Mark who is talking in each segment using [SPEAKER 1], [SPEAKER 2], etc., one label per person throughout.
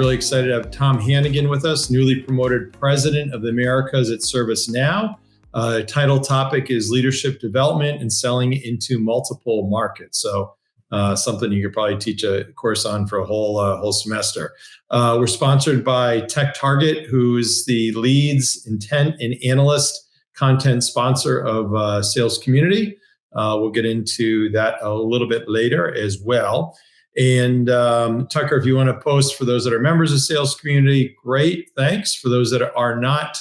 [SPEAKER 1] Really excited to have Tom Hannigan with us, newly promoted President of the Americas at ServiceNow. Title topic is leadership development and selling into multiple markets. So something you could probably teach a course on for a whole semester. We're sponsored by Tech Target, who is the leads, intent, and analyst content sponsor of Sales Community. We'll get into that a little bit later as well. And Tucker, if you want to post for those that are members of Sales Community, great, thanks. For those that are not,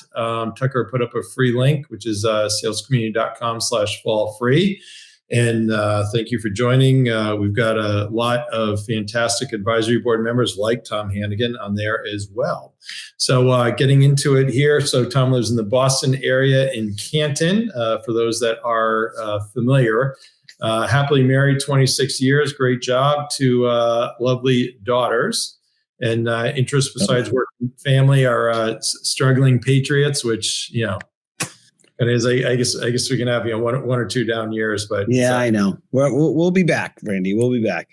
[SPEAKER 1] Tucker put up a free link, which is salescommunity.com/fall-free. And thank you for joining. We've got a lot of fantastic advisory board members like Tom Hannigan on there as well. So getting into it here. So Tom lives in the Boston area in Canton, for those that are familiar. Happily married 26 years, great job, two lovely daughters. And interests besides work and family are struggling patriots, which, you know, and as I guess we can have, you know, one or two down years, but
[SPEAKER 2] yeah, I know. We'll be back, Randy. We'll be back.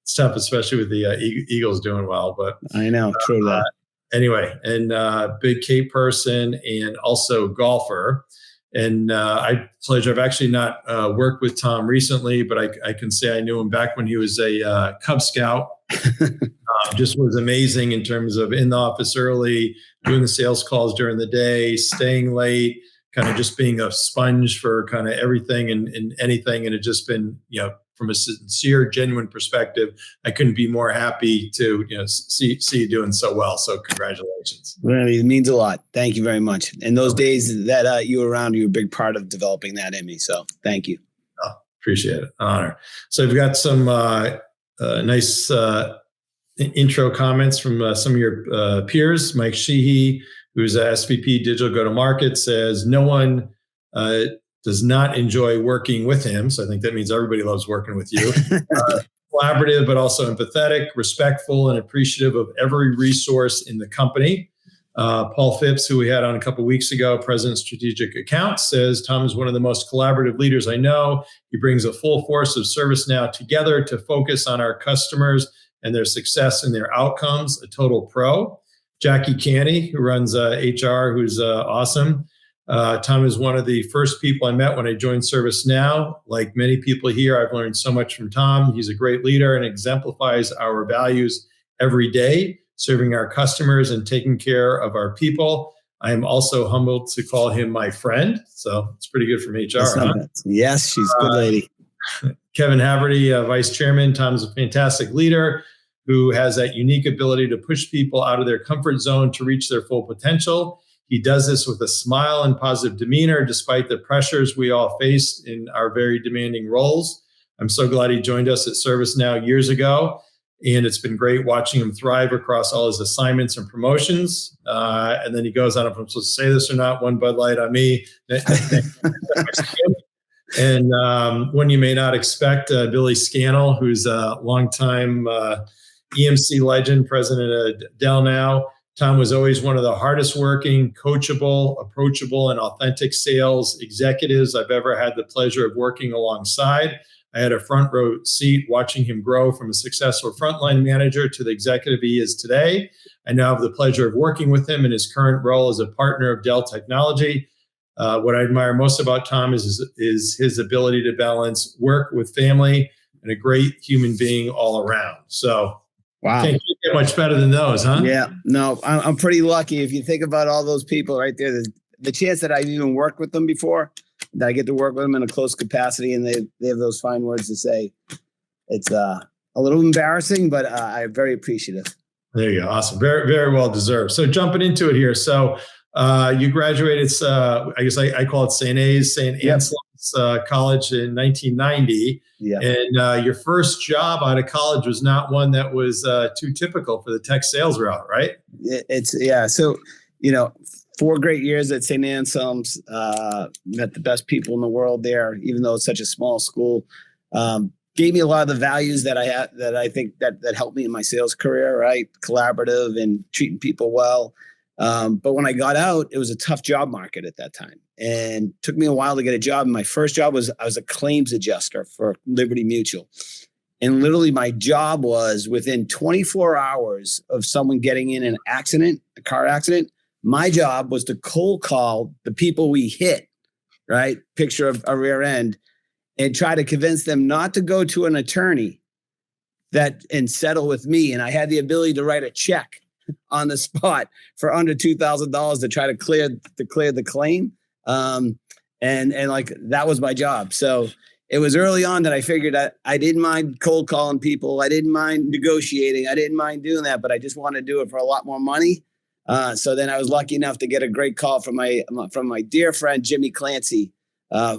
[SPEAKER 1] It's tough, especially with the Eagles doing well. But
[SPEAKER 2] I know, true that.
[SPEAKER 1] Anyway, and big Cape person and also golfer. And I've actually not worked with Tom recently, but I can say I knew him back when he was a Cub Scout. Just was amazing in terms of in the office early, doing the sales calls during the day, staying late, kind of just being a sponge for kind of everything and anything. And it just been, you know, from a sincere, genuine perspective, I couldn't be more happy to, you know, see you doing so well. So congratulations.
[SPEAKER 2] Really, it means a lot. Thank you very much. And those days that you were around, you were a big part of developing that in me. So thank you.
[SPEAKER 1] Oh, appreciate it. Honor. So we've got some nice intro comments from some of your peers. Mike Sheehy, who's a SVP Digital Go-to-Market, says no one does not enjoy working with him. So I think that means everybody loves working with you. Collaborative, but also empathetic, respectful, and appreciative of every resource in the company. Paul Phipps, who we had on a couple of weeks ago, President of Strategic Accounts, says Tom is one of the most collaborative leaders I know. He brings a full force of ServiceNow together to focus on our customers and their success and their outcomes, a total pro. Jackie Canny, who runs HR, who's awesome. Tom is one of the first people I met when I joined ServiceNow. Like many people here, I've learned so much from Tom. He's a great leader and exemplifies our values every day, serving our customers and taking care of our people. I am also humbled to call him my friend. So it's pretty good from HR. Huh?
[SPEAKER 2] Yes, she's a good lady.
[SPEAKER 1] Kevin Haverty, Vice Chairman. Tom's a fantastic leader who has that unique ability to push people out of their comfort zone to reach their full potential. He does this with a smile and positive demeanor, despite the pressures we all faced in our very demanding roles. I'm so glad he joined us at ServiceNow years ago, and it's been great watching him thrive across all his assignments and promotions. And then he goes on, if I'm supposed to say this or not, one Bud Light on me. And one you may not expect, Billy Scannell, who's a longtime EMC legend, president of Dell now. Tom was always one of the hardest working, coachable, approachable, and authentic sales executives I've ever had the pleasure of working alongside. I had a front row seat watching him grow from a successful frontline manager to the executive he is today. I now have the pleasure of working with him in his current role as a partner of Dell Technology. What I admire most about Tom is his ability to balance work with family and a great human being all around. So, wow. Can't get much better than those, huh?
[SPEAKER 2] Yeah, no, I'm pretty lucky. If you think about all those people right there, the chance that I've even worked with them before, that I get to work with them in a close capacity and they have those fine words to say, it's a little embarrassing, but I'm very appreciative.
[SPEAKER 1] There you go. Awesome. Very, very well deserved. So jumping into it here. So you graduated, I guess I call it St. Anselm's College in 1990. Yeah. And your first job out of college was not one that was too typical for the tech sales route, right?
[SPEAKER 2] So, 4 great years at St. Anselm's, met the best people in the world there, even though it's such a small school. Gave me a lot of the values that I had, that I think that helped me in my sales career, right? Collaborative and treating people well. But when I got out, it was a tough job market at that time. And it took me a while to get a job. And my first job was, I was a claims adjuster for Liberty Mutual. And literally my job was within 24 hours of someone getting in an accident, a car accident, my job was to cold call the people we hit, right? Picture of a rear end, and try to convince them not to go to an attorney and settle with me. And I had the ability to write a check on the spot for under $2,000 to try to clear the claim. And like, that was my job. So it was early on that I figured I didn't mind cold calling people. I didn't mind negotiating. I didn't mind doing that, but I just wanted to do it for a lot more money. So then I was lucky enough to get a great call from my dear friend, Jimmy Clancy,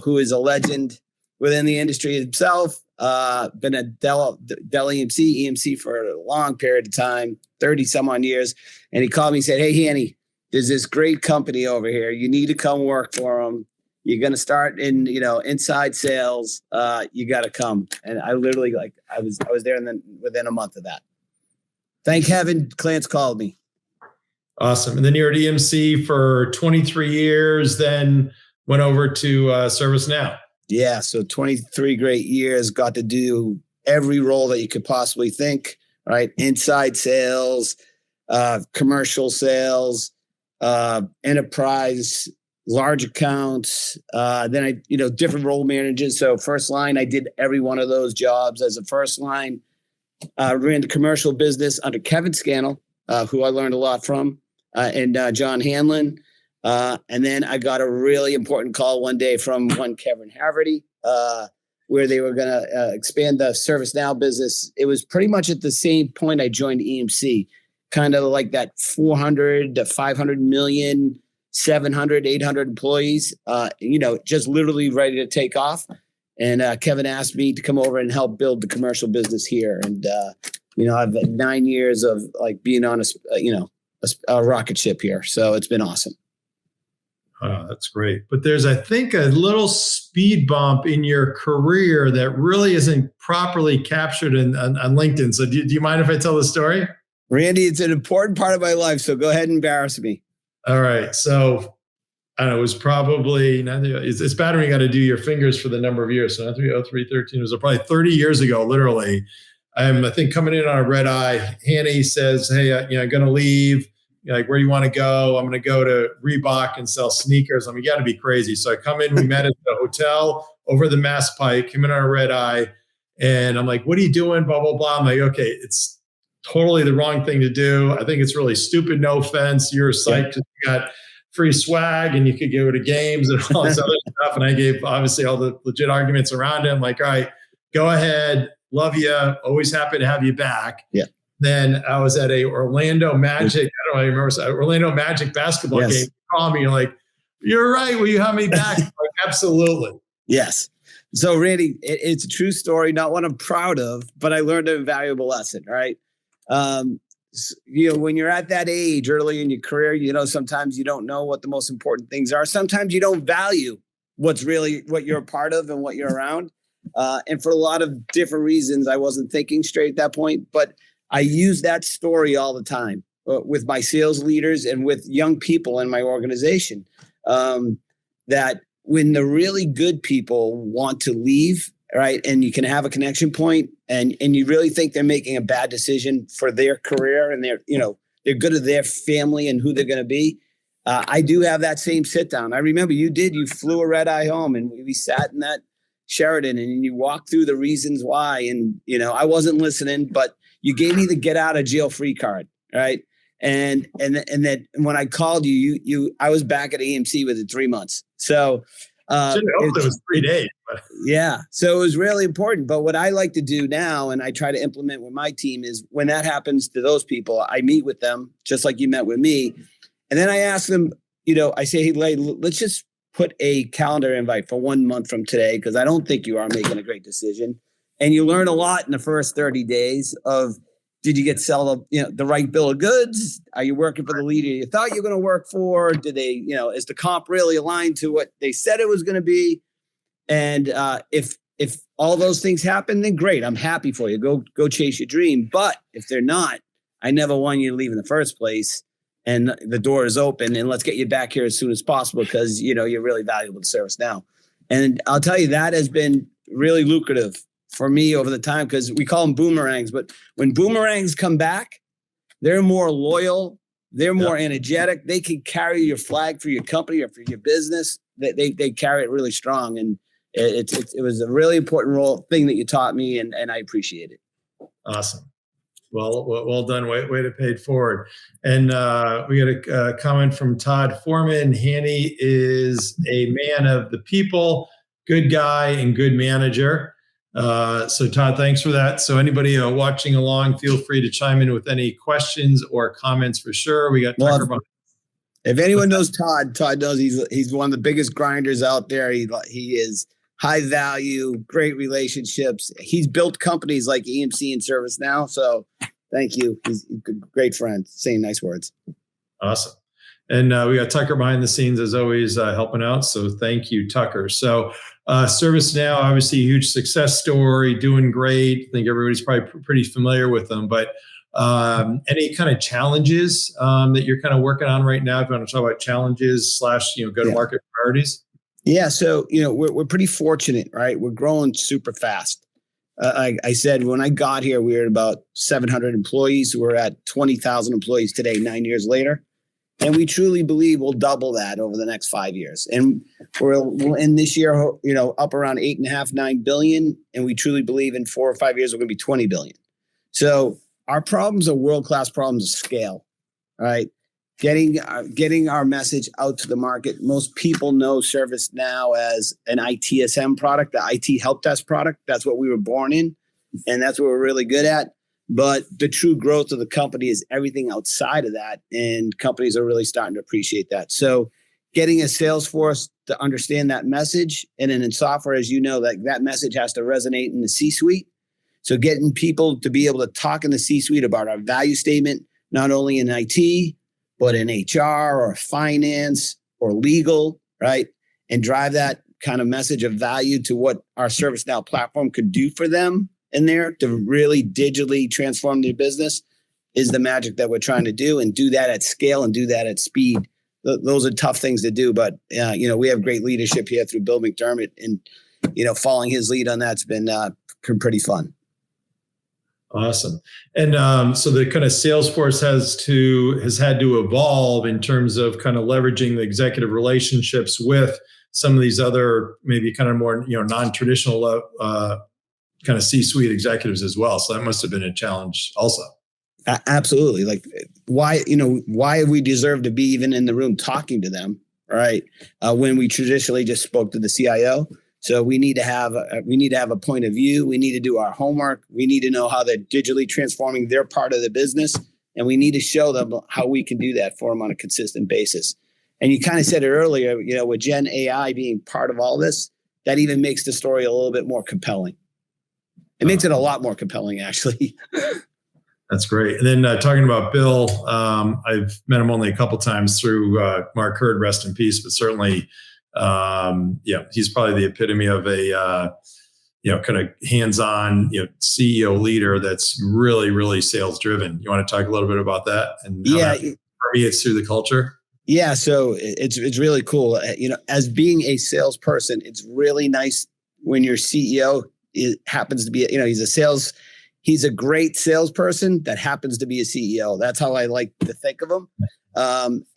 [SPEAKER 2] who is a legend within the industry himself. Been a Dell EMC for a long period of time, 30 some odd years. And he called me and said, "Hey, Hanny, there's this great company over here. You need to come work for them. You're going to start in, inside sales. You got to come." And I literally I was there, and then within a month of that, thank heaven, Clance called me.
[SPEAKER 1] Awesome. And then you're at EMC for 23 years, then went over to ServiceNow.
[SPEAKER 2] Yeah. So 23 great years, got to do every role that you could possibly think, right? Inside sales, commercial sales, enterprise, large accounts. Then I, different role managers. So first line, I did every one of those jobs as a first line. Ran the commercial business under Kevin Scannell, who I learned a lot from, and John Hanlon. And then I got a really important call one day from one Kevin Haverty, where they were going to expand the ServiceNow business. It was pretty much at the same point I joined EMC, kind of like that 400 to 500 million, 700, 800 employees, just literally ready to take off. And Kevin asked me to come over and help build the commercial business here. And, I've had 9 years of being on a rocket ship here. So it's been awesome.
[SPEAKER 1] Oh, that's great. But there's, I think, a little speed bump in your career that really isn't properly captured on LinkedIn. So do you mind if I tell the story?
[SPEAKER 2] Randy, it's an important part of my life. So go ahead and embarrass me.
[SPEAKER 1] All right. So I don't know, it was probably, it's bad when you got to do your fingers for the number of years. So 13, it was probably 30 years ago, literally. I think coming in on a red eye, Hanny says, "Hey, I'm going to leave. Where do you want to go?" "I'm going to go to Reebok and sell sneakers." You got to be crazy. So I come in, we met at the hotel over the Mass Pike, came in on a red eye. And I'm like, "What are you doing?" Blah, blah, blah. I'm like, "Okay, it's totally the wrong thing to do. I think it's really stupid. No offense. You're psyched because you got free swag and you could go to games and all this other stuff." And I gave obviously all the legit arguments around it. I'm like, "All right, go ahead. Love you. Always happy to have you back."
[SPEAKER 2] Yeah.
[SPEAKER 1] Then I was at a Orlando Magic, I don't know, I remember, Orlando Magic basketball game. You call me, you're like, "You're right. Will you have me back?" I'm like, "Absolutely."
[SPEAKER 2] Yes. So Randy, it's a true story, not one I'm proud of, but I learned an invaluable lesson, right? When you're at that age early in your career, sometimes you don't know what the most important things are. Sometimes you don't value what you're a part of and what you're around. And for a lot of different reasons, I wasn't thinking straight at that point, but I use that story all the time with my sales leaders and with young people in my organization, that when the really good people want to leave, right, and you can have a connection point and you really think they're making a bad decision for their career and they're good at their family and who they're going to be. I do have that same sit down. I remember you flew a red eye home and we sat in that Sheraton and you walked through the reasons why. And, I wasn't listening, but you gave me the get out of jail free card. Right. And then when I called you, I was back at EMC within 3 months. So,
[SPEAKER 1] it was 3 days. But.
[SPEAKER 2] Yeah. So it was really important. But what I like to do now, and I try to implement with my team, is when that happens to those people, I meet with them just like you met with me. And then I ask them, I say, "Hey, let's just put a calendar invite for 1 month from today, because I don't think you are making a great decision." And you learn a lot in the first 30 days of, did you get the right bill of goods? Are you working for the leader you thought you were going to work for? Did they, is the comp really aligned to what they said it was going to be? And if all those things happen, then great. I'm happy for you. Go chase your dream. But if they're not, I never want you to leave in the first place. And the door is open, and let's get you back here as soon as possible, because you're really valuable to ServiceNow. And I'll tell you, that has been really lucrative for me over the time, because we call them boomerangs, but when boomerangs come back, they're more loyal. They're more energetic. They can carry your flag for your company or for your business. They carry it really strong. And it was a really important thing that you taught me, and I appreciate it.
[SPEAKER 1] Awesome. Well done. Way to pay it forward. And we got a comment from Todd Foreman. Hanny is a man of the people, good guy and good manager. So Todd, thanks for that. So anybody watching along, feel free to chime in with any questions or comments for sure. We got Tucker behind.
[SPEAKER 2] If anyone knows Todd knows he's one of the biggest grinders out there. He is high value, great relationships. He's built companies like EMC and ServiceNow. So thank you. He's a great friend, saying nice words.
[SPEAKER 1] Awesome. And we got Tucker behind the scenes as always, helping out. So thank you, Tucker. So ServiceNow, obviously a huge success story, doing great. I think everybody's probably pretty familiar with them, but any kind of challenges that you're kind of working on right now? If you want to talk about challenges / go-to-market priorities.
[SPEAKER 2] Yeah. So, we're pretty fortunate, right? We're growing super fast. I said, when I got here, we were at about 700 employees. We're at 20,000 employees today, 9 years later. And we truly believe we'll double that over the next 5 years. And we'll end this year, up around 8.5, 9 billion. And we truly believe in 4 or 5 years, we're going to be 20 billion. So our problems are world-class problems of scale, right? Getting our message out to the market. Most people know ServiceNow as an ITSM product, the IT help desk product. That's what we were born in, and that's what we're really good at. But the true growth of the company is everything outside of that, and companies are really starting to appreciate that. So getting a sales force to understand that message, and then in software, as you know, that message has to resonate in the C-suite. So getting people to be able to talk in the C-suite about our value statement, not only in IT, but in HR or finance or legal, right? And drive that kind of message of value to what our ServiceNow platform could do for them in there to really digitally transform their business is the magic that we're trying to do, and do that at scale and do that at speed. Those are tough things to do, but we have great leadership here through Bill McDermott, and following his lead on that's been pretty fun.
[SPEAKER 1] Awesome. And so the kind of Salesforce has had to evolve in terms of kind of leveraging the executive relationships with some of these other maybe kind of more non-traditional kind of C-suite executives as well. So that must have been a challenge also.
[SPEAKER 2] Absolutely. Like why we deserve to be even in the room talking to them, right? When we traditionally just spoke to the CIO. So we need to have a point of view. We need to do our homework. We need to know how they're digitally transforming their part of the business. And we need to show them how we can do that for them on a consistent basis. And you kind of said it earlier, with Gen AI being part of all this, that even makes the story a little bit more compelling. It makes it a lot more compelling, actually.
[SPEAKER 1] That's great. And then talking about Bill, I've met him only a couple times through Mark Hurd, rest in peace, but certainly, he's probably the epitome of a, kind of hands-on, CEO leader that's really, really sales driven. You want to talk a little bit about that and how that permeates through the culture?
[SPEAKER 2] Yeah. So it's really cool. As being a salesperson, it's really nice when your CEO happens to be, he's a great salesperson that happens to be a CEO. That's how I like to think of him.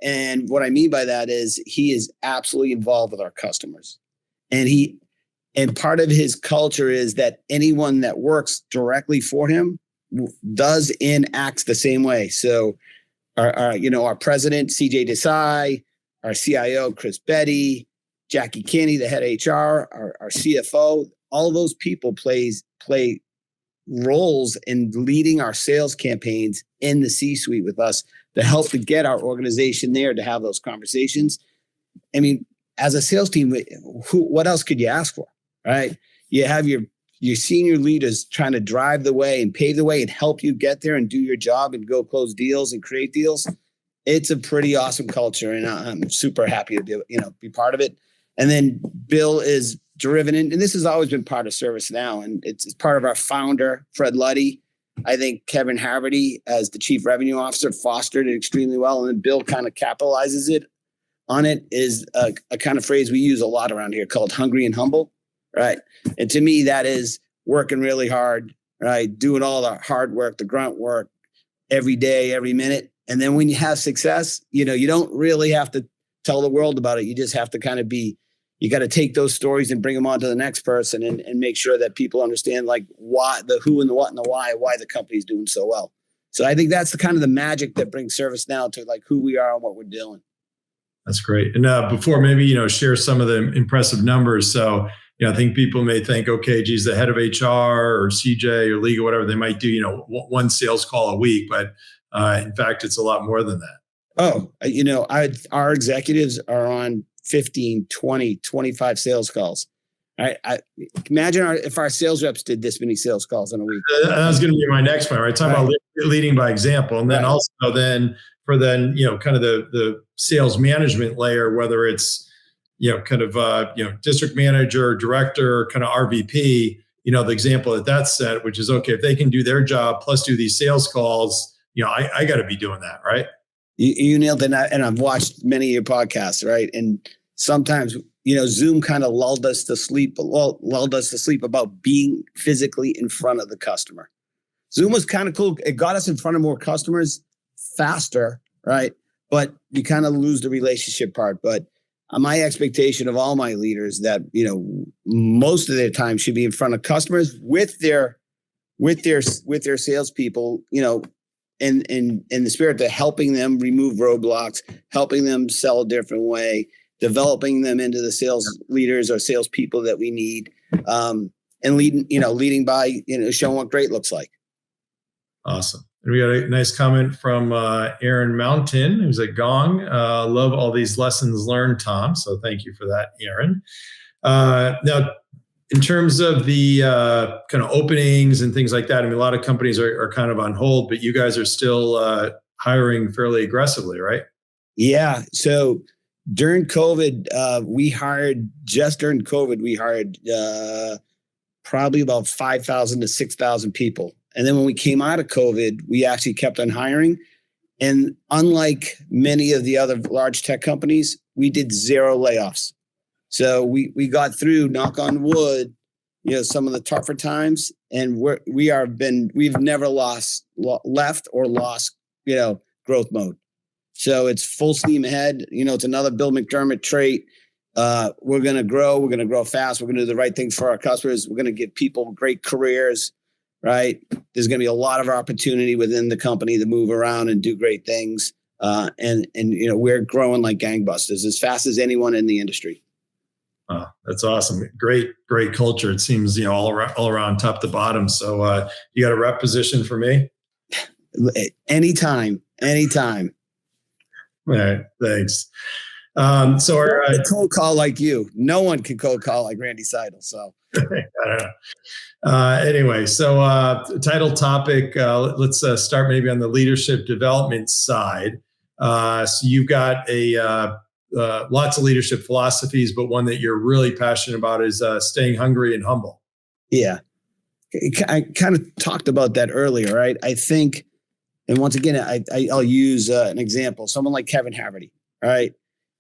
[SPEAKER 2] And what I mean by that is he is absolutely involved with our customers, and part of his culture is that anyone that works directly for him does and acts the same way. So our president, CJ Desai, our CIO, Chris Betty, Jackie Kinney, the head HR, our CFO, all of those people play roles in leading our sales campaigns in the C-suite with us to help to get our organization there to have those conversations. I mean, as a sales team, what else could you ask for, right? You have your senior leaders trying to drive the way and pave the way and help you get there and do your job and go close deals and create deals. It's a pretty awesome culture, and I'm super happy to be part of it. And then Bill is driven in, and this has always been part of ServiceNow, and it's part of our founder, Fred Luddy. I think Kevin Haverty, as the chief revenue officer, fostered it extremely well, and then Bill kind of capitalizes it on it, is a kind of phrase we use a lot around here called hungry and humble, right? And to me, that is working really hard, right? Doing all the hard work, the grunt work every day, every minute. And then when you have success, you don't really have to tell the world about it. You just have to kind of you got to take those stories and bring them on to the next person and make sure that people understand like why, the who and the what and the why the company's doing so well. So I think that's the kind of the magic that brings ServiceNow to like who we are and what we're doing.
[SPEAKER 1] That's great. And before maybe, share some of the impressive numbers. So, I think people may think, okay, geez, the head of HR or CJ or legal, whatever, they might do, one sales call a week. But in fact, it's a lot more than that.
[SPEAKER 2] Oh, our executives are on 15, 20, 25 sales calls. I imagine if our sales reps did this many sales calls in a week.
[SPEAKER 1] That was going to be my next point, right? Talk about leading by example. And then also for kind of the sales management layer, whether it's, district manager, director, kind of RVP, the example that set, which is, okay, if they can do their job plus do these sales calls, I got to be doing that, right?
[SPEAKER 2] You nailed it. And I've watched many of your podcasts, right? And sometimes, Zoom kind of lulled us to sleep about being physically in front of the customer. Zoom was kind of cool. It got us in front of more customers faster, right? But you kind of lose the relationship part. But my expectation of all my leaders that, most of their time should be in front of customers with their salespeople, in the spirit of helping them remove roadblocks, helping them sell a different way, developing them into the sales leaders or salespeople that we need, and leading by, showing what great looks like.
[SPEAKER 1] Awesome. And we got a nice comment from Aaron Mountain, who's at Gong. Love all these lessons learned, Tom. So thank you for that, Aaron. Now, in terms of the kind of openings and things like that, a lot of companies are kind of on hold, but you guys are still hiring fairly aggressively, right?
[SPEAKER 2] Yeah. So during COVID, we hired probably about 5,000 to 6,000 people. And then when we came out of COVID, we actually kept on hiring. And unlike many of the other large tech companies, we did 0 layoffs. So we got through, knock on wood, some of the tougher times, and we've never left or lost, growth mode. So it's full steam ahead. It's another Bill McDermott trait. We're going to grow. We're going to grow fast. We're going to do the right things for our customers. We're going to give people great careers, right? There's going to be a lot of opportunity within the company to move around and do great things. And we're growing like gangbusters as fast as anyone in the industry.
[SPEAKER 1] Oh, that's awesome. Great culture. It seems, all around top to bottom. So you got a rep position for me?
[SPEAKER 2] Anytime.
[SPEAKER 1] All right. Thanks. So our
[SPEAKER 2] cold call like you. No one can cold call like Randy Seidel. So
[SPEAKER 1] I don't know. Anyway, so title topic. Let's start maybe on the leadership development side. So you've got lots of leadership philosophies, but one that you're really passionate about is staying hungry and humble. Yeah,
[SPEAKER 2] I kind of talked about that earlier, right? I think, and once again, I'll use an example. Someone like Kevin Haverty, right?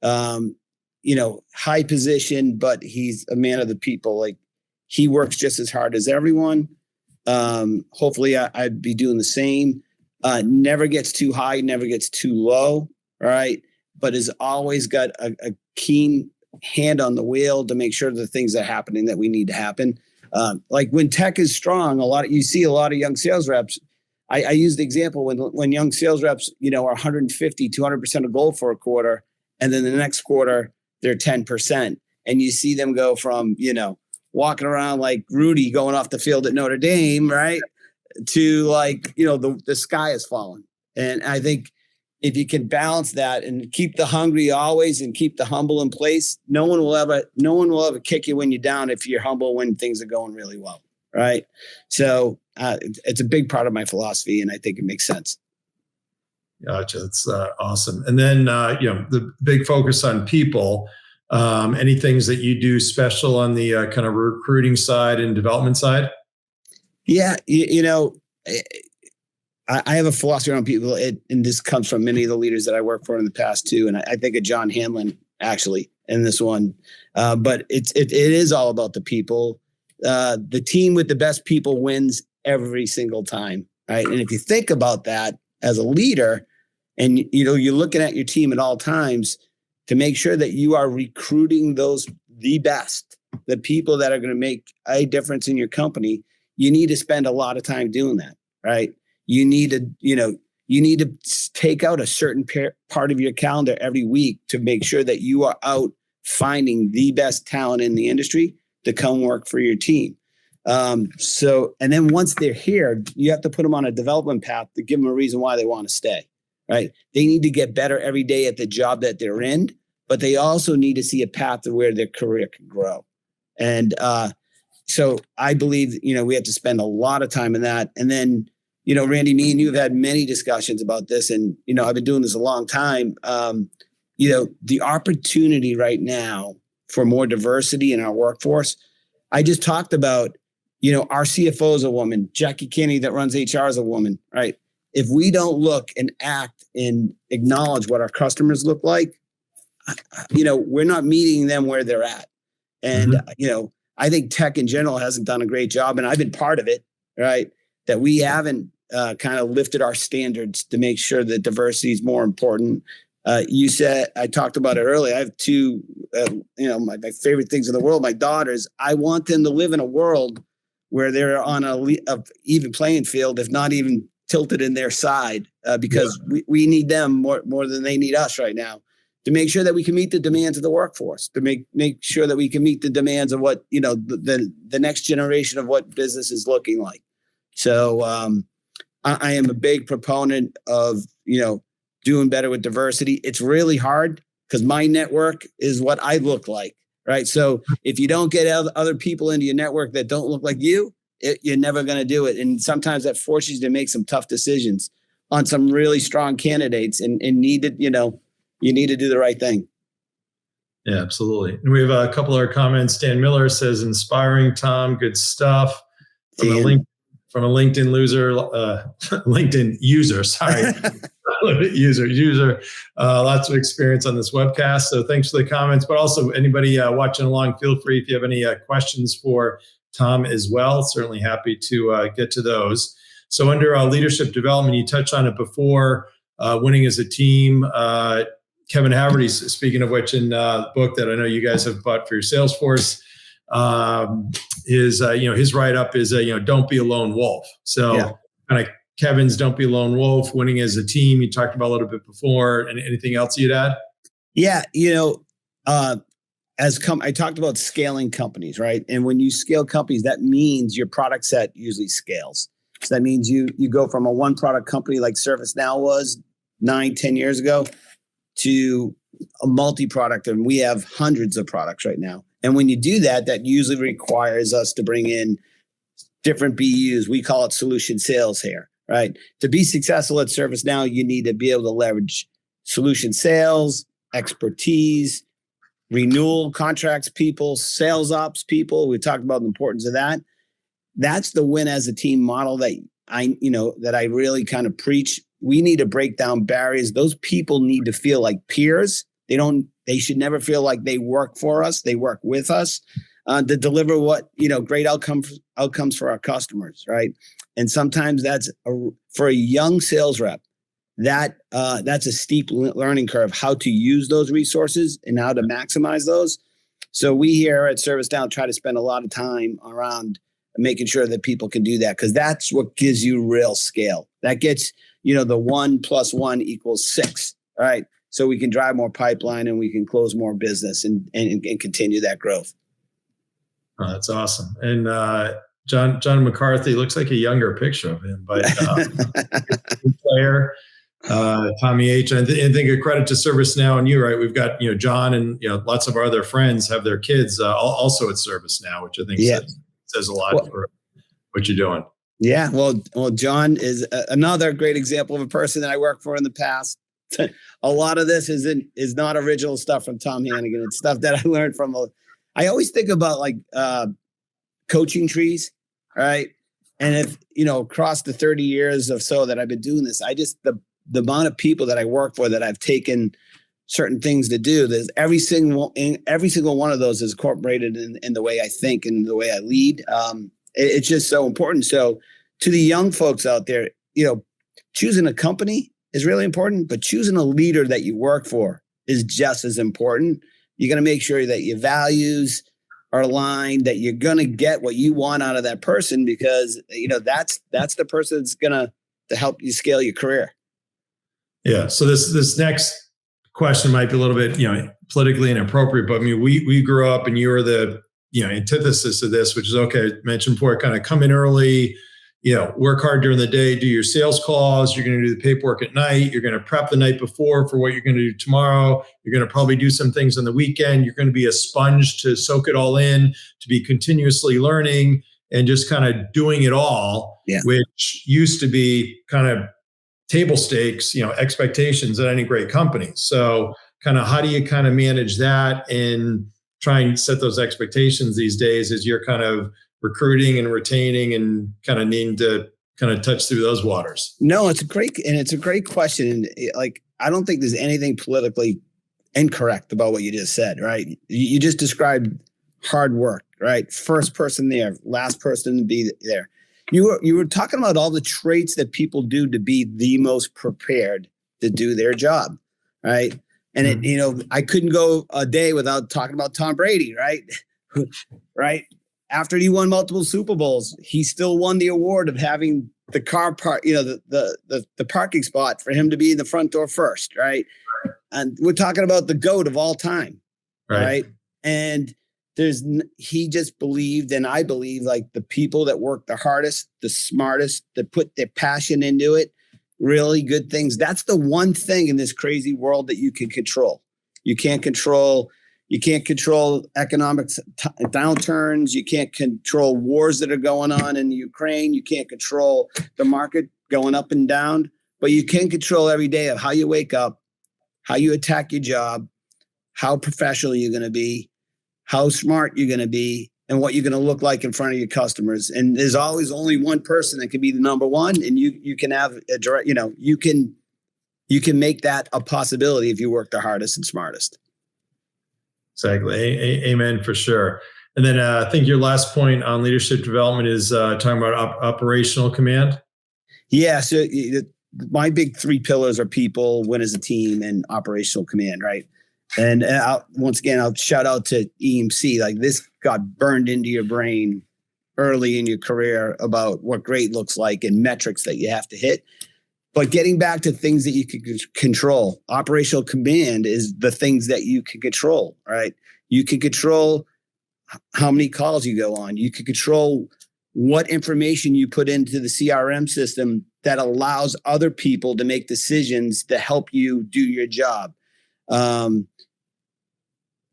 [SPEAKER 2] High position, but he's a man of the people. Like he works just as hard as everyone. Hopefully I'd be doing the same. Never gets too high, never gets too low, right? But has always got a keen hand on the wheel to make sure the things are happening that we need to happen. Like when tech is strong, you see a lot of young sales reps. I use the example when young sales reps, are 150, 200% of goal for a quarter, and then the next quarter they're 10, and you see them go from walking around like Rudy going off the field at Notre Dame, right, to like the sky is falling. And I think if you can balance that and keep the hungry always and keep the humble in place, no one will ever kick you when you're down if you're humble when things are going really well, right? So it's a big part of my philosophy, and I think it makes sense.
[SPEAKER 1] Gotcha. That's awesome. And then the big focus on people. Any things that you do special on the kind of recruiting side and development side?
[SPEAKER 2] Yeah, I have a philosophy around people, and this comes from many of the leaders that I worked for in the past too. And I think of John Hanlon actually in this one, but it is all about the people. the team with the best people wins every single time, right? And if you think about that as a leader, and you're looking at your team at all times to make sure that you are recruiting the best, the people that are going to make a difference in your company, you need to spend a lot of time doing that, right? You need to take out a certain part of your calendar every week to make sure that you are out finding the best talent in the industry to come work for your team. And then once they're here, you have to put them on a development path to give them a reason why they want to stay, right? They need to get better every day at the job that they're in, but they also need to see a path to where their career can grow. And so I believe, we have to spend a lot of time in that. And then, Randy, me and you have had many discussions about this, and, I've been doing this a long time. The opportunity right now for more diversity in our workforce. I just talked about, our CFO is a woman, Jackie Kinney that runs HR is a woman, right? If we don't look and act and acknowledge what our customers look like, we're not meeting them where they're at. And, I think tech in general hasn't done a great job, and I've been part of it, right? That we haven't kind of lifted our standards to make sure that diversity is more important. You said, I talked about it earlier. I have two, my favorite things in the world, my daughters. I want them to live in a world where they're on a even playing field, if not even tilted in their side, because we need them more than they need us right now to make sure that we can meet the demands of the workforce, to make sure that we can meet the demands of what, the next generation of what business is looking like. So I am a big proponent of, doing better with diversity. It's really hard because my network is what I look like, right? So if you don't get other people into your network that don't look like you, you're never going to do it. And sometimes that forces you to make some tough decisions on some really strong candidates and you need to do the right thing.
[SPEAKER 1] Yeah, absolutely. And we have a couple other comments. Dan Miller says, inspiring, Tom, good stuff. From a LinkedIn user, sorry. user, lots of experience on this webcast. So thanks for the comments, but also anybody watching along, feel free if you have any questions for Tom as well. Certainly happy to get to those. So under leadership development, you touched on it before, winning as a team. Kevin Haverty's, speaking of which, in the book that I know you guys have bought for your Salesforce, his write-up is, don't be a lone wolf. So kind of Kevin's don't be a lone wolf, winning as a team. You talked about a little bit before. And anything else you'd add? Yeah,
[SPEAKER 2] I talked about scaling companies, right? And when you scale companies, that means your product set usually scales. So that means you go from a one product company like ServiceNow was 9-10 years ago to a multi-product, and we have hundreds of products right now. And when you do that, that usually requires us to bring in different BUs. We call it solution sales here, right? To be successful at ServiceNow, you need to be able to leverage solution sales, expertise, renewal contracts people, sales ops people. We talked about the importance of that. That's the win as a team model that I really kind of preach. We need to break down barriers. Those people need to feel like peers. They should never feel like they work for us. They work with us to deliver great outcomes for our customers, right? And sometimes that's for a young sales rep, that's a steep learning curve, how to use those resources and how to maximize those. So we here at ServiceNow try to spend a lot of time around making sure that people can do that, because that's what gives you real scale. That gets, the 1 + 1 = 6, right? So we can drive more pipeline and we can close more business and continue that growth.
[SPEAKER 1] Oh, that's awesome. And John McCarthy looks like a younger picture of him, but player, Tommy H. And I think a credit to ServiceNow and you, right? We've got, John and, lots of our other friends have their kids also at ServiceNow, which I think says a lot for what you're doing.
[SPEAKER 2] Yeah. Well, John is another great example of a person that I worked for in the past. A lot of this is not original stuff from Tom Hannigan. It's stuff that I learned from. I always think about coaching trees, right? And if across the 30 years or so that I've been doing this, the amount of people that I work for that I've taken certain things to do. There's every single one of those is incorporated in the way I think and the way I lead. It's just so important. So to the young folks out there, choosing a company is really important, but choosing a leader that you work for is just as important. You're going to make sure that your values are aligned, that you're going to get what you want out of that person, because that's the person that's going to help you scale your career.
[SPEAKER 1] Yeah. So this next question might be a little bit, politically inappropriate, but I mean, we grew up and you were the, antithesis of this, which is, okay, I mentioned before, kind of come in early, work hard during the day, do your sales calls. You're going to do the paperwork at night. You're going to prep the night before for what you're going to do tomorrow. You're going to probably do some things on the weekend. You're going to be a sponge to soak it all in, to be continuously learning and just kind of doing it all, which used to be kind of table stakes, expectations at any great company. So kind of how do you kind of manage that and try and set those expectations these days as you're kind of recruiting and retaining and kind of needing to kind of touch through those waters?
[SPEAKER 2] No, it's a great question. And I don't think there's anything politically incorrect about what you just said, right? You just described hard work, right? First person there, last person to be there. You were talking about all the traits that people do to be the most prepared to do their job, right? And I couldn't go a day without talking about Tom Brady, right? Right? After he won multiple Super Bowls, he still won the award of having the car park, the parking spot for him to be in the front door first, right? And we're talking about the GOAT of all time, right? And he just believed, and I believe, like, the people that work the hardest, the smartest, that put their passion into it, really good things. That's the one thing in this crazy world that you can control. You can't control economic downturns. You can't control wars that are going on in Ukraine. You can't control the market going up and down, but you can control every day of how you wake up, how you attack your job, how professional you're going to be, how smart you're going to be, and what you're going to look like in front of your customers. And there's always only one person that can be the number one, and you can have a direct, you can make that a possibility if you work the hardest and smartest.
[SPEAKER 1] Exactly. Amen for sure. And then I think your last point on leadership development is talking about operational command.
[SPEAKER 2] Yeah. So my big three pillars are people, win as a team, and operational command, right? And once again, I'll shout out to EMC. Like, this got burned into your brain early in your career about what great looks like and metrics that you have to hit. But getting back to things that you can control, operational command is the things that you can control, right? You can control how many calls you go on. You can control what information you put into the CRM system that allows other people to make decisions to help you do your job.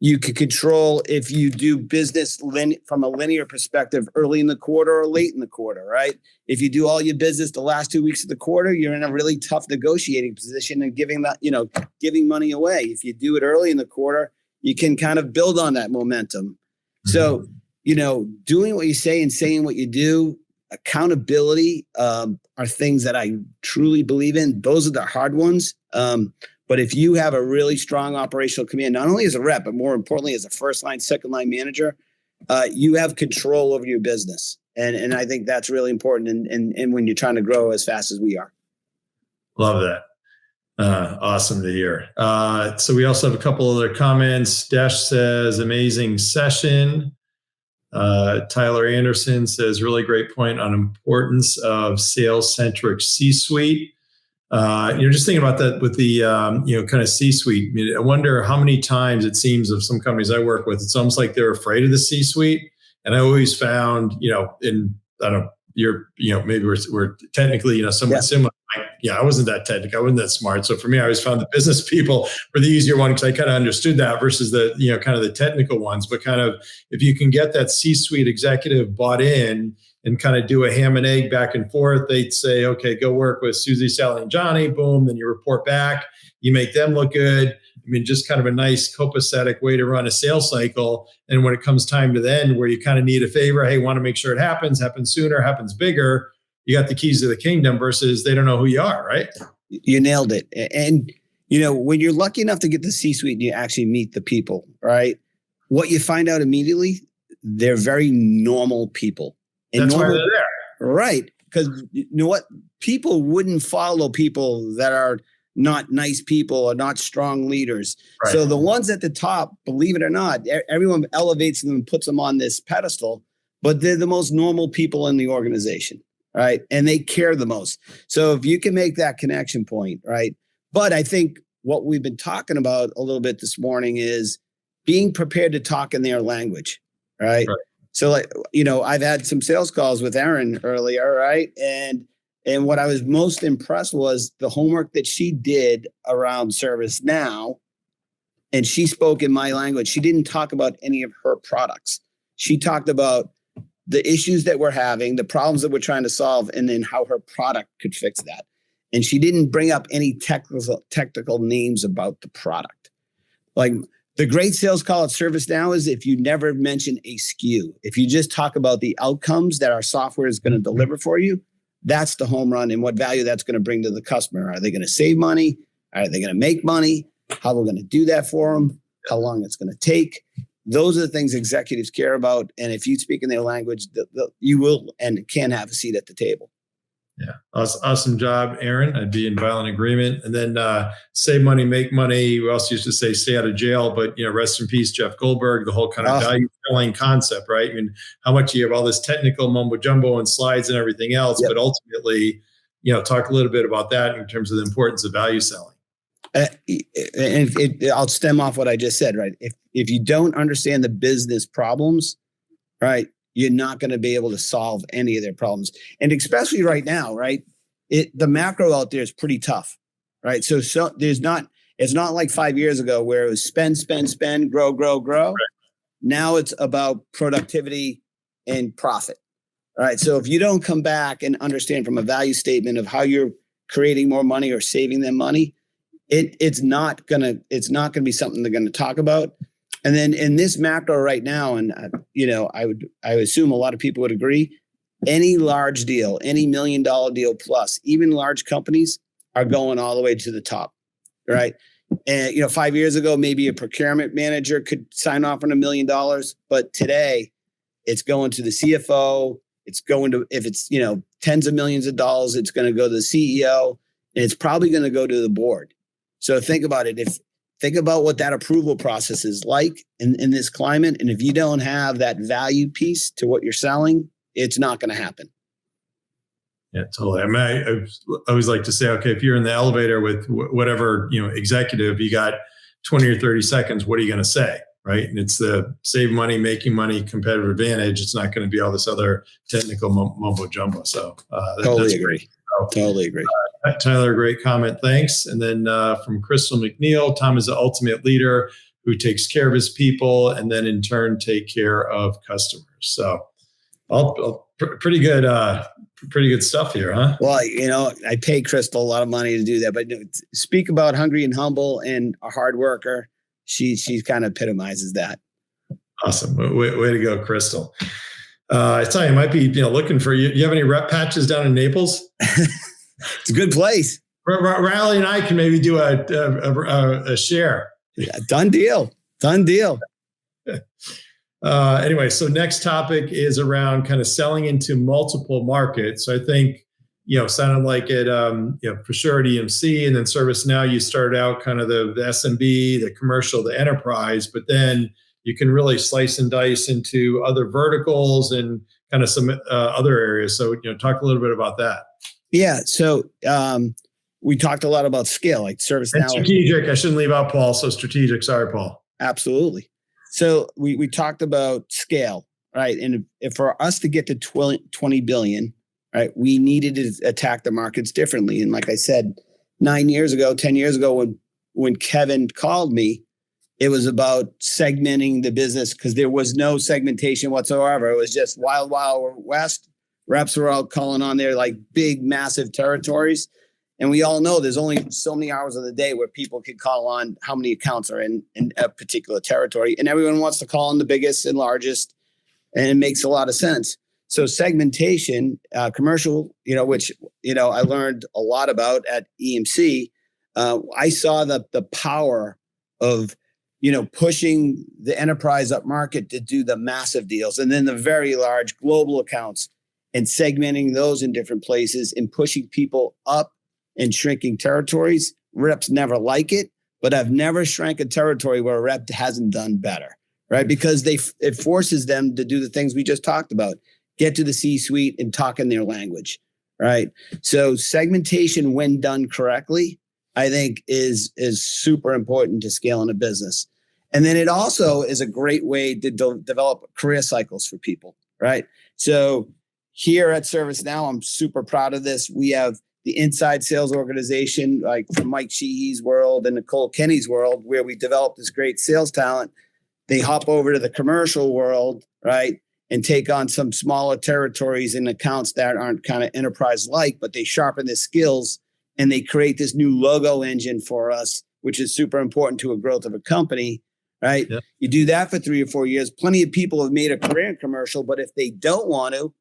[SPEAKER 2] You can control if you do business from a linear perspective early in the quarter or late in the quarter, right? If you do all your business the last 2 weeks of the quarter, you're in a really tough negotiating position and giving money away. If you do it early in the quarter, you can kind of build on that momentum. So, doing what you say and saying what you do, accountability are things that I truly believe in. Those are the hard ones. But if you have a really strong operational command, not only as a rep, but more importantly, as a first line, second line manager, you have control over your business. And I think that's really important. And when you're trying to grow as fast as we are.
[SPEAKER 1] Love that. Awesome to hear. So we also have a couple other comments. Dash says, amazing session. Tyler Anderson says, really great point on importance of sales-centric C-suite. Just thinking about that with the, kind of C-suite. I mean, I wonder how many times it seems of some companies I work with, it's almost like they're afraid of the C-suite. And I always found, maybe we're technically, somewhat similar. I wasn't that technical. I wasn't that smart. So for me, I always found the business people were the easier one because I kind of understood that versus the, kind of the technical ones. But kind of if you can get that C-suite executive bought in and kind of do a ham and egg back and forth, they'd say, okay, go work with Susie, Sally, and Johnny. Boom. Then you report back. You make them look good. I mean, just kind of a nice copacetic way to run a sales cycle. And when it comes time to the end where you kind of need a favor, hey, want to make sure it happens sooner, happens bigger, you got the keys to the kingdom versus they don't know who you are, right?
[SPEAKER 2] You nailed it. And, When you're lucky enough to get the C-suite and you actually meet the people, right? What you find out immediately, they're very normal people. And
[SPEAKER 1] That's why they're there.
[SPEAKER 2] Right. Because you know what? People wouldn't follow people that are not nice people or not strong leaders. Right. So the ones at the top, believe it or not, everyone elevates them and puts them on this pedestal, but they're the most normal people in the organization, right? And they care the most. So if you can make that connection point, right? But I think what we've been talking about a little bit this morning is being prepared to talk in their language, right? So I've had some sales calls with Erin earlier, right? And what I was most impressed was the homework that she did around ServiceNow, and she spoke in my language. She didn't talk about any of her products. She talked about the issues that we're having, the problems that we're trying to solve, and then how her product could fix that. And she didn't bring up any technical names about the product. Like the great sales call at ServiceNow is if you never mention a SKU, if you just talk about the outcomes that our software is going to deliver for you, that's the home run and what value that's going to bring to the customer. Are they going to save money? Are they going to make money? How we're going to do that for them? How long it's going to take? Those are the things executives care about. And if you speak in their language, you will and can have a seat at the table.
[SPEAKER 1] Yeah. Awesome job, Aaron. I'd be in violent agreement. And then save money, make money. We also used to say stay out of jail, but rest in peace, Jeff Goldberg, the whole kind of value selling concept, right? I mean, how much you have all this technical mumbo jumbo and slides and everything else, but ultimately, talk a little bit about that in terms of the importance of value selling.
[SPEAKER 2] I'll stem off what I just said, right? If you don't understand the business problems, right, you're not going to be able to solve any of their problems. And especially right now, right? The macro out there is pretty tough, right? So it's not like 5 years ago where it was spend, grow. Right. Now it's about productivity and profit, right? So if you don't come back and understand from a value statement of how you're creating more money or saving them money, it's not gonna be something they're going to talk about. And then in this macro right now, and I would assume a lot of people would agree, any large deal, any $1 million deal plus, even large companies are going all the way to the top, right? And 5 years ago, maybe a procurement manager could sign off on $1 million, but today it's going to the CFO. It's going to, if it's tens of millions of dollars, it's going to go to the CEO, and it's probably going to go to the board. So think about it. Think about what that approval process is like in this climate. And if you don't have that value piece to what you're selling, it's not going to happen.
[SPEAKER 1] Yeah, totally. I mean, I always like to say, okay, if you're in the elevator with whatever, executive, you got 20 or 30 seconds, what are you going to say? Right. And it's the save money, making money, competitive advantage. It's not going to be all this other technical mumbo jumbo. So
[SPEAKER 2] totally agree. Totally agree.
[SPEAKER 1] Tyler, great comment. Thanks. And then from Crystal McNeil, Tom is the ultimate leader who takes care of his people and then in turn take care of customers. So all pretty good stuff here, huh?
[SPEAKER 2] Well, I pay Crystal a lot of money to do that, but speak about hungry and humble and a hard worker. She kind of epitomizes that.
[SPEAKER 1] Awesome. Way to go, Crystal. I tell you, I might be looking for you. You have any rep patches down in Naples?
[SPEAKER 2] It's a good place.
[SPEAKER 1] Riley and I can maybe do a share.
[SPEAKER 2] Yeah, done deal.
[SPEAKER 1] Anyway, so next topic is around kind of selling into multiple markets. So I think, sounded like it, for sure at EMC and then ServiceNow, you started out kind of the SMB, the commercial, the enterprise, but then you can really slice and dice into other verticals and kind of some other areas. So, talk a little bit about that.
[SPEAKER 2] Yeah. So we talked a lot about scale, like ServiceNow.
[SPEAKER 1] And strategic. I shouldn't leave out Paul. So strategic. Sorry, Paul.
[SPEAKER 2] Absolutely. So we talked about scale, right? And if for us to get to 20 billion, right, we needed to attack the markets differently. And like I said, 10 years ago, when Kevin called me, it was about segmenting the business because there was no segmentation whatsoever. It was just wild west. Reps were out calling on their like big, massive territories. And we all know there's only so many hours of the day where people can call on how many accounts are in a particular territory. And everyone wants to call on the biggest and largest. And it makes a lot of sense. So segmentation, commercial, which, I learned a lot about at EMC. I saw the power of, pushing the enterprise up market to do the massive deals, and then the very large global accounts, and segmenting those in different places and pushing people up and shrinking territories. Reps never like it, but I've never shrank a territory where a rep hasn't done better, right? Because it forces them to do the things we just talked about, get to the C-suite and talk in their language, right? So segmentation, when done correctly, I think is super important to scale in a business. And then it also is a great way to develop career cycles for people, right? So here at ServiceNow, I'm super proud of this. We have the inside sales organization, like from Mike Sheehy's world and Nicole Kenny's world, where we develop this great sales talent. They hop over to the commercial world, right? And take on some smaller territories and accounts that aren't kind of enterprise-like, but they sharpen their skills and they create this new logo engine for us, which is super important to a growth of a company, right? Yep. You do that for 3 or 4 years. Plenty of people have made a career in commercial, but if they don't want to,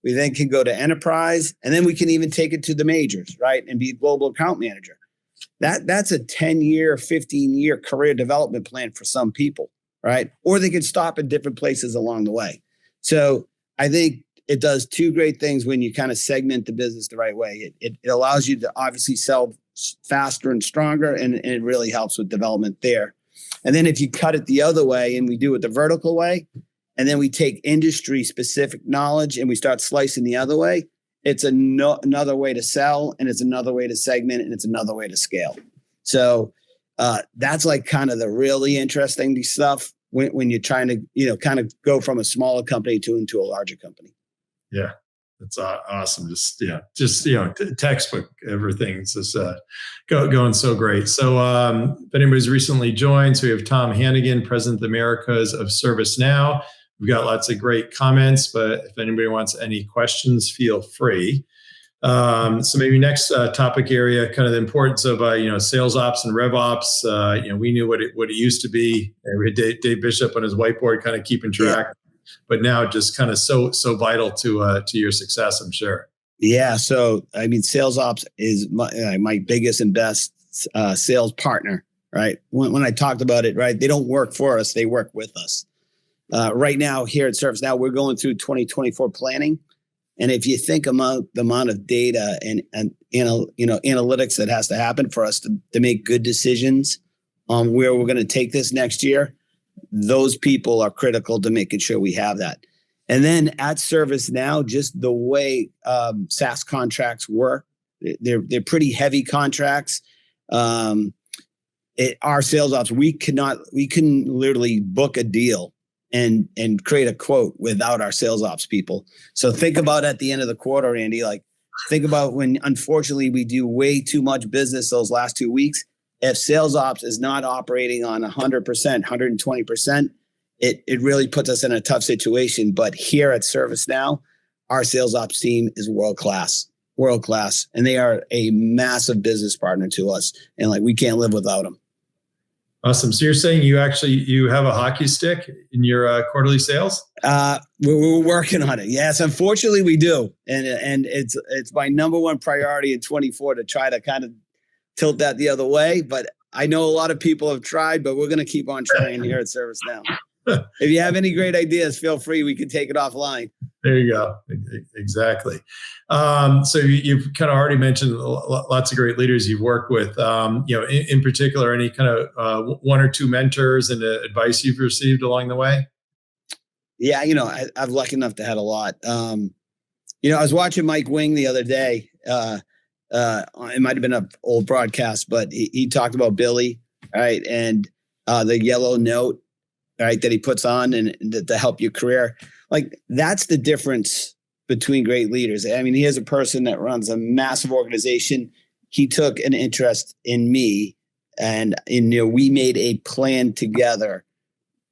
[SPEAKER 2] we then can go to enterprise, and then we can even take it to the majors, right? And be a global account manager. That's a 10-year, 15-year career development plan for some people, right? Or they can stop at different places along the way. So I think it does two great things when you kind of segment the business the right way. It allows you to obviously sell faster and stronger, and it really helps with development there. And then if you cut it the other way and we do it the vertical way, and then we take industry specific knowledge and we start slicing the other way, it's another way to sell, and it's another way to segment, and it's another way to scale. So that's like kind of the really interesting stuff when you're trying to, kind of go from a smaller company into a larger company.
[SPEAKER 1] Yeah, that's awesome. Just textbook. Everything's just going so great. So if anybody's recently joined, so we have Tom Hannigan, President of the Americas of ServiceNow. We've got lots of great comments, but if anybody wants any questions, feel free. So maybe next topic area, kind of the importance of sales ops and rev ops. We knew what it used to be. We had Dave Bishop on his whiteboard, kind of keeping track. Yeah. But now just kind of so vital to your success, I'm sure.
[SPEAKER 2] Yeah. So I mean, sales ops is my biggest and best sales partner. Right. When I talked about it, right, they don't work for us; they work with us. Right now, here at ServiceNow, we're going through 2024 planning. And if you think about the amount of data and analytics that has to happen for us to make good decisions on where we're going to take this next year, those people are critical to making sure we have that. And then at ServiceNow, just the way SaaS contracts work, they're pretty heavy contracts. Our sales ops, we couldn't literally book a deal and create a quote without our sales ops people. So think about at the end of the quarter, Andy, like think about when, unfortunately, we do way too much business those last 2 weeks. If sales ops is not operating on 100%, 120%, it really puts us in a tough situation. But here at ServiceNow, our sales ops team is world-class. And they are a massive business partner to us. And like, we can't live without them.
[SPEAKER 1] Awesome. So you're saying you have a hockey stick in your quarterly sales?
[SPEAKER 2] We're working on it. Yes, unfortunately we do. And it's my number one priority in 24 to try to kind of tilt that the other way. But I know a lot of people have tried, but we're going to keep on trying here at ServiceNow. If you have any great ideas, feel free. We can take it offline.
[SPEAKER 1] There you go. Exactly. So you've kind of already mentioned lots of great leaders you've worked with. In particular, any kind of one or two mentors and advice you've received along the way?
[SPEAKER 2] Yeah, I'm lucky enough to have a lot. I was watching Mike Wing the other day. It might have been an old broadcast, but he talked about Billy, right, and the yellow note, right, that he puts on and to help your career. Like, that's the difference between great leaders. I mean, here's a person that runs a massive organization. He took an interest in me, and we made a plan together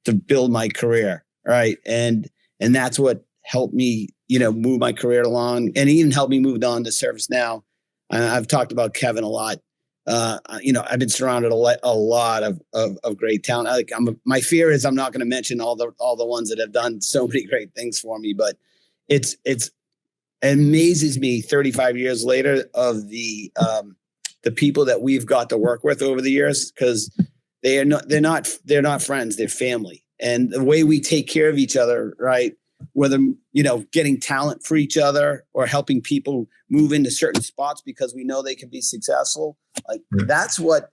[SPEAKER 2] to build my career, right? And that's what helped me, move my career along, and even helped me move on to ServiceNow. I've talked about Kevin a lot. I've been surrounded a lot of great talent. My fear is I'm not going to mention all the ones that have done so many great things for me, but it amazes me 35 years later of the the people that we've got to work with over the years, because they're not friends, they're family. And the way we take care of each other, right? Whether, getting talent for each other or helping people move into certain spots because we know they can be successful. Like that's what,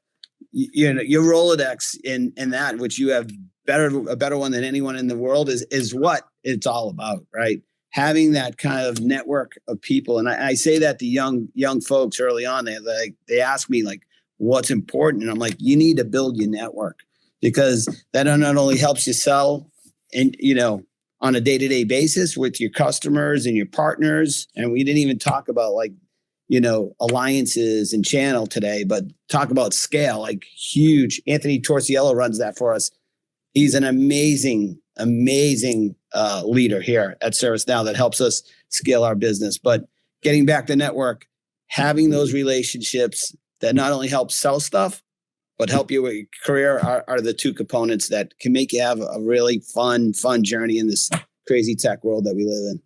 [SPEAKER 2] your Rolodex in that, which you have a better one than anyone in the world is what it's all about, right? Having that kind of network of people. And I say that to young folks early on. They ask me like, what's important? And I'm like, you need to build your network, because that not only helps you sell and, on a day-to-day basis with your customers and your partners. And we didn't even talk about alliances and channel today, but talk about scale, like huge. Anthony Torciello runs that for us. He's an amazing leader here at ServiceNow that helps us scale our business. But getting back to network, having those relationships that not only help sell stuff, but help you with your career are the two components that can make you have a really fun journey in this crazy tech world that we live in.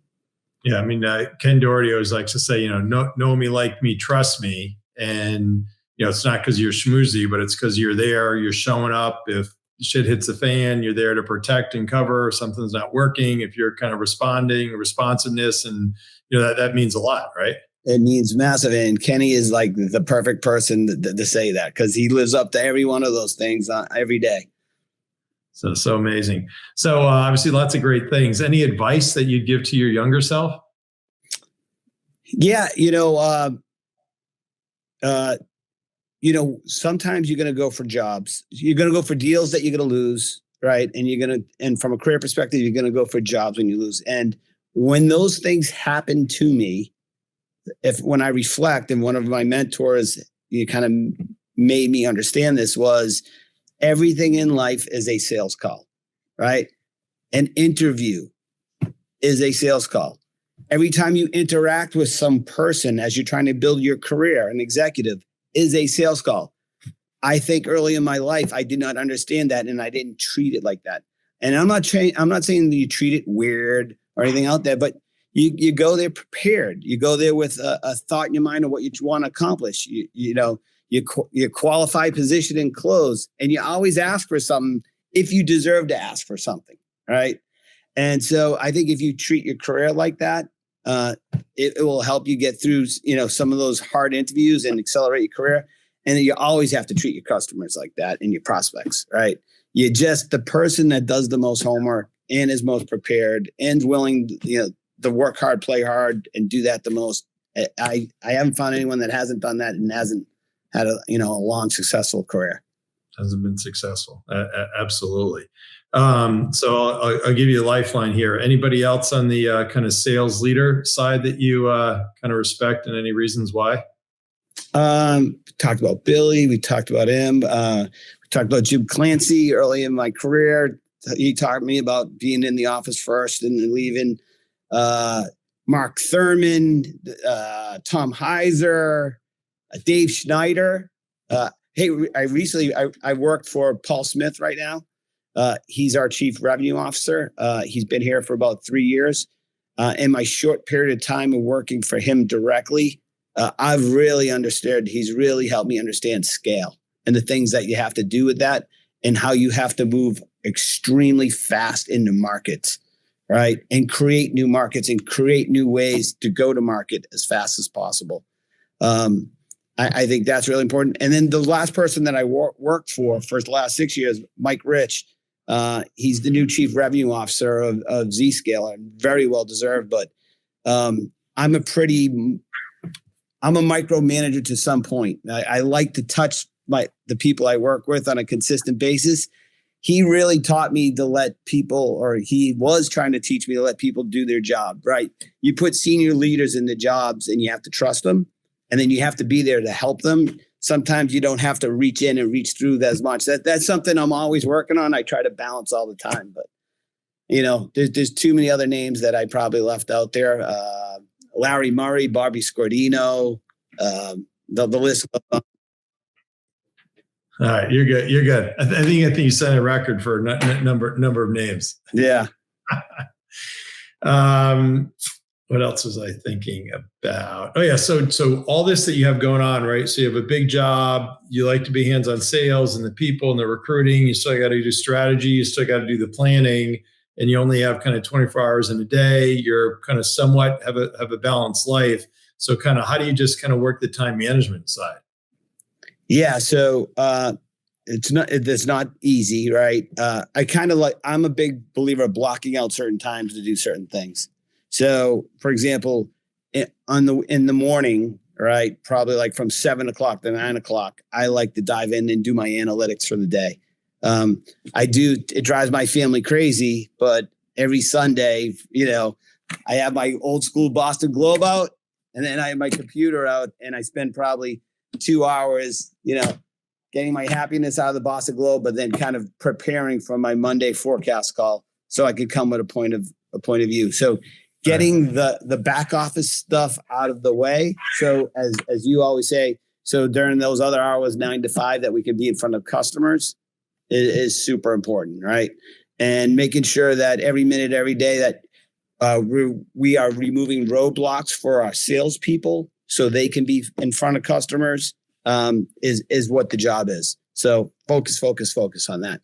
[SPEAKER 1] Yeah, I mean, Ken Doherty always likes to say, know me, like me, trust me. And, it's not because you're schmoozy, but it's because you're there, you're showing up. If shit hits the fan, you're there to protect and cover. If something's not working, if you're kind of responsiveness, and, that means a lot, right?
[SPEAKER 2] It means massive. And Kenny is like the perfect person to say that, because he lives up to every one of those things every day.
[SPEAKER 1] So amazing. So obviously lots of great things. Any advice that you'd give to your younger self?
[SPEAKER 2] Yeah. Sometimes you're going to go for jobs. You're going to go for deals that you're going to lose. Right. And from a career perspective, you're going to go for jobs when you lose. And when those things happen to me, when I reflect, and one of my mentors, kind of made me understand this, was everything in life is a sales call, right? An interview is a sales call. Every time you interact with some person as you're trying to build your career, an executive, is a sales call. I think early in my life, I did not understand that, and I didn't treat it like that. And I'm not saying that you treat it weird or anything out there, but you go there prepared. You go there with a thought in your mind of what you want to accomplish. You qualify, position, and close, and you always ask for something if you deserve to ask for something, right? And so I think if you treat your career like that, it will help you get through, some of those hard interviews and accelerate your career. And then you always have to treat your customers like that and your prospects, right? You're just the person that does the most homework and is most prepared and willing, to work hard, play hard, and do that the most. I haven't found anyone that hasn't done that and hasn't had a long, successful career.
[SPEAKER 1] Hasn't been successful. Absolutely. So I'll give you a lifeline here. Anybody else on the kind of sales leader side that you kind of respect, and any reasons why?
[SPEAKER 2] Talked about Billy. We talked about him. We talked about Jim Clancy early in my career. He taught me about being in the office first and then leaving. Mark Thurman, Tom Heiser, Dave Schneider. Hey, I worked for Paul Smith right now. He's our chief revenue officer. He's been here for about 3 years. In my short period of time of working for him directly, I've really understood. He's really helped me understand scale and the things that you have to do with that, and how you have to move extremely fast into markets, right? And create new markets and create new ways to go to market as fast as possible. I think that's really important. And then the last person that I worked for the last 6 years, Mike Rich, he's the new chief revenue officer of Zscaler, very well deserved. But I'm a micromanager to some point. I like to touch the people I work with on a consistent basis. He really taught me to let people, or he was trying to teach me to let people do their job, right? You put senior leaders in the jobs and you have to trust them, and then you have to be there to help them. Sometimes you don't have to reach in and reach through as much. That's something I'm always working on. I try to balance all the time, but there's too many other names that I probably left out there. Larry Murray, Bobby Scordino, the list goes on.
[SPEAKER 1] All right, you're good. You're good. I think you set a record for a number of names.
[SPEAKER 2] Yeah.
[SPEAKER 1] What else was I thinking about? Oh yeah, so all this that you have going on, right? So you have a big job. You like to be hands-on sales and the people and the recruiting. You still got to do strategy. You still got to do the planning, and you only have kind of 24 hours in a day. You're kind of somewhat have a balanced life. So kind of how do you just kind of work the time management side?
[SPEAKER 2] Yeah, so it's not easy, right? I'm a big believer of blocking out certain times to do certain things. So, for example, in the morning, right, probably like from 7 o'clock to 9 o'clock, I like to dive in and do my analytics for the day. It drives my family crazy, but every Sunday, I have my old school Boston Globe out, and then I have my computer out, and I spend probably 2 hours, getting my happiness out of the Boston Globe, but then kind of preparing for my Monday forecast call so I could come with a point of view. So getting the back office stuff out of the way. So as you always say, so during those other hours, 9 to 5, that we can be in front of customers is super important, right? And making sure that every minute, every day that we are removing roadblocks for our salespeople so they can be in front of customers is what the job is. So focus on that.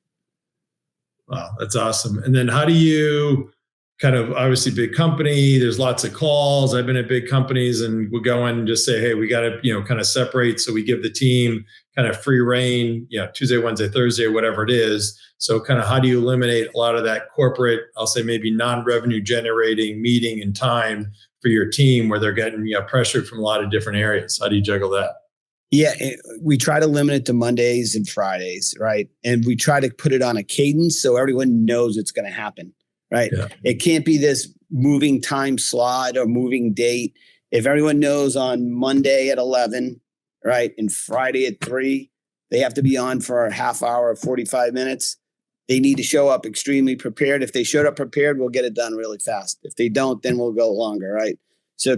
[SPEAKER 1] Wow, that's awesome. And then how do you kind of, obviously big company, there's lots of calls. I've been at big companies and we'll go in and just say, hey, we got to, kind of separate. So we give the team kind of free reign, Tuesday, Wednesday, Thursday, whatever it is. So kind of how do you eliminate a lot of that corporate, I'll say maybe non-revenue generating meeting and time for your team where they're getting pressured from a lot of different areas? How do you juggle that?
[SPEAKER 2] Yeah, we try to limit it to Mondays and Fridays, right? And we try to put it on a cadence so everyone knows it's going to happen. Right. Yeah. It can't be this moving time slot or moving date. If everyone knows on Monday at 11, right, and Friday at 3, they have to be on for a half hour or 45 minutes. They need to show up extremely prepared. If they showed up prepared, we'll get it done really fast. If they don't, then we'll go longer. Right. So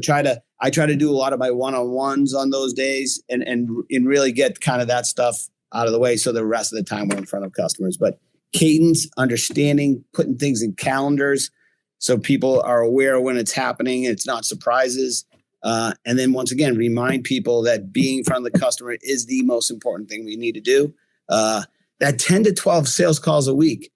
[SPEAKER 2] I try to do a lot of my one-on-ones on those days and really get kind of that stuff out of the way. So the rest of the time we're in front of customers, but cadence, understanding, putting things in calendars so people are aware when it's happening. It's not surprises. And then once again, remind people that being in front of the customer is the most important thing we need to do. That 10 to 12 sales calls a week.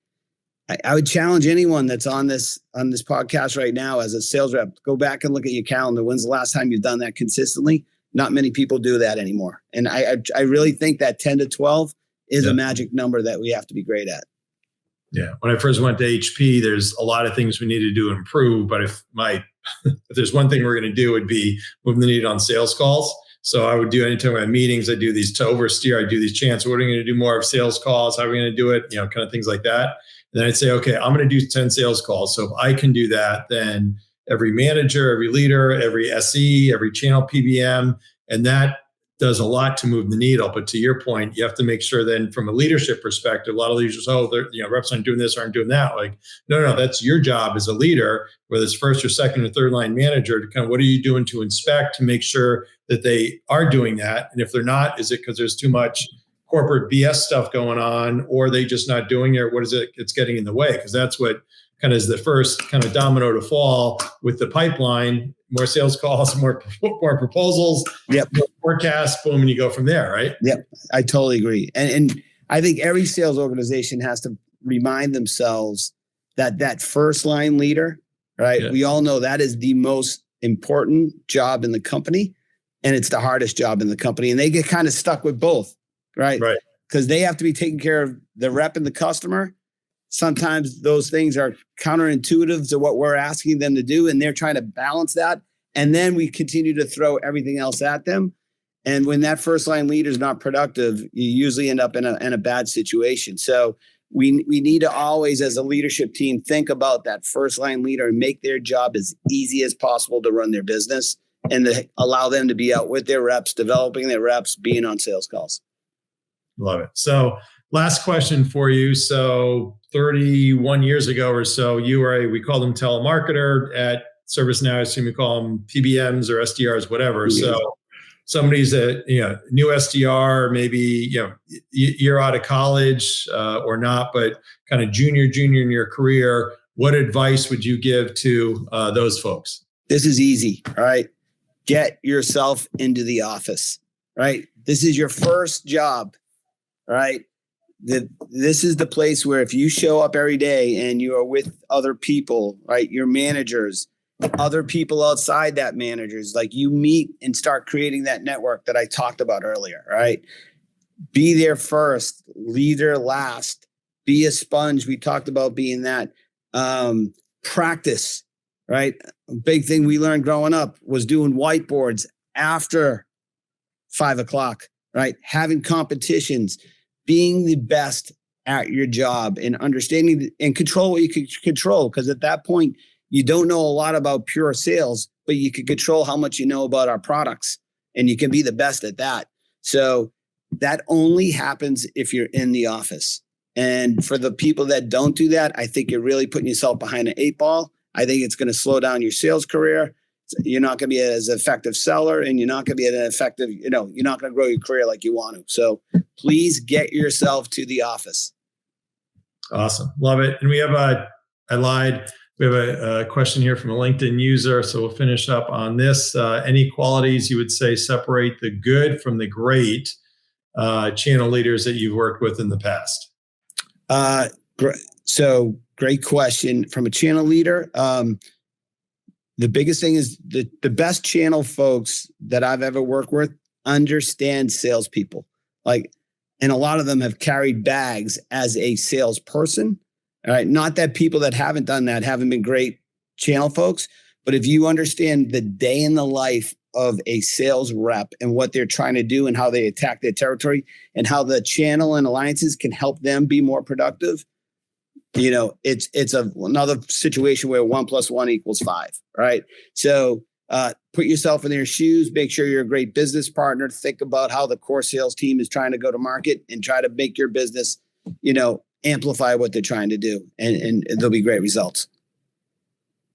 [SPEAKER 2] I would challenge anyone that's on this podcast right now as a sales rep, go back and look at your calendar. When's the last time you've done that consistently? Not many people do that anymore. And I really think that 10 to 12 is a magic number that we have to be great at.
[SPEAKER 1] Yeah. When I first went to HP, there's a lot of things we needed to do to improve. But if there's one thing we're going to do, would be move the needle on sales calls. So I would do anytime I have meetings, I do these to oversteer, I do these chants. What are we going to do more of sales calls? How are we going to do it? Kind of things like that. And then I'd say, okay, I'm going to do 10 sales calls. So if I can do that, then every manager, every leader, every SE, every channel PBM, and that does a lot to move the needle. But to your point, you have to make sure then from a leadership perspective, a lot of leaders, reps aren't doing this, aren't doing that. Like, no, that's your job as a leader, whether it's first or second or third line manager, to kind of what are you doing to inspect, to make sure that they are doing that? And if they're not, is it because there's too much corporate BS stuff going on, or are they just not doing it? Or what is it it's getting in the way? Because that's what kind of is the first kind of domino to fall with the pipeline. More sales calls, more proposals, more forecasts, boom, and you go from there, right?
[SPEAKER 2] Yep, I totally agree. And I think every sales organization has to remind themselves that first line leader, right? Yeah. We all know that is the most important job in the company, and it's the hardest job in the company. And they get kind of stuck with both, right? Right. Because they have to be taking care of the rep and the customer. Sometimes those things are counterintuitive to what we're asking them to do, and they're trying to balance that. And then we continue to throw everything else at them. And when that first line leader is not productive, you usually end up in a bad situation. So we need to always, as a leadership team, think about that first line leader and make their job as easy as possible to run their business, and to allow them to be out with their reps, developing their reps, being on sales calls.
[SPEAKER 1] Love it. So last question for you. So 31 years ago or so, you were we call them telemarketer at ServiceNow. I assume you call them PBMs or SDRs, whatever. Yeah. So somebody's a new SDR, maybe you're out of college or not, but kind of junior in your career. What advice would you give to those folks?
[SPEAKER 2] This is easy. All right. Get yourself into the office, right? This is your first job, right? This is the place where if you show up every day and you are with other people, right? Your managers, other people outside that managers, like you meet and start creating that network that I talked about earlier, right? Be there first, leave there last, be a sponge. We talked about being that. Practice, right? A big thing we learned growing up was doing whiteboards after 5 o'clock, right? Having competitions, being the best at your job and understanding and control what you can control. Because at that point, you don't know a lot about pure sales, but you can control how much you know about our products and you can be the best at that. So that only happens if you're in the office. And for the people that don't do that, I think you're really putting yourself behind an 8 ball. I think it's going to slow down your sales career. You're not going to be as effective seller and you're not going to be an effective, you're not going to grow your career like you want to. So please get yourself to the office.
[SPEAKER 1] Awesome. Love it. And we have I lied. We have a question here from a LinkedIn user. So we'll finish up on this. Any qualities you would say separate the good from the great channel leaders that you've worked with in the past?
[SPEAKER 2] So great question from a channel leader. The biggest thing is the best channel folks that I've ever worked with understand salespeople. And a lot of them have carried bags as a salesperson. All right. Not that people that haven't done that haven't been great channel folks, but if you understand the day in the life of a sales rep and what they're trying to do and how they attack their territory and how the channel and alliances can help them be more productive, it's another situation where 1 + 1 = 5, right? So put yourself in their shoes, make sure you're a great business partner, think about how the core sales team is trying to go to market and try to make your business, amplify what they're trying to do and there'll be great results.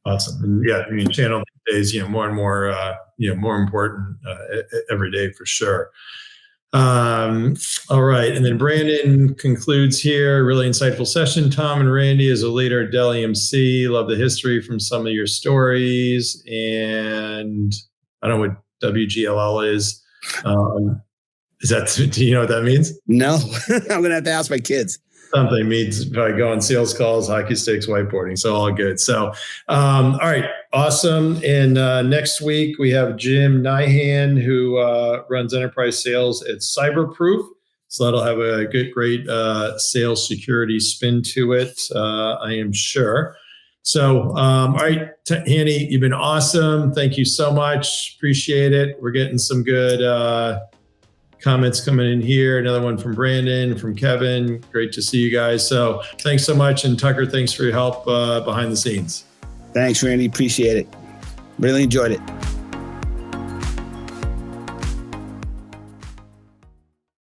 [SPEAKER 1] Awesome. And yeah, I mean, channel these days, more and more, more important every day for sure. All right. And then Brandon concludes here. Really insightful session. Tom and Randy, as a leader at Dell EMC, love the history from some of your stories. And I don't know what WGLL is. Do you know what that means?
[SPEAKER 2] No, I'm going to have to ask my kids.
[SPEAKER 1] Something means probably go on sales calls, hockey sticks, whiteboarding. So all good. So, all right. Awesome. And next week we have Jim Nyhan, who runs enterprise sales at Cyberproof. So that'll have a great sales security spin to it, I am sure. So, all right, Hanny, you've been awesome. Thank you so much. Appreciate it. We're getting some good comments coming in here. Another one from Brandon, from Kevin. Great to see you guys. So thanks so much. And Tucker, thanks for your help behind the scenes.
[SPEAKER 2] Thanks, Randy. Appreciate it. Really enjoyed it.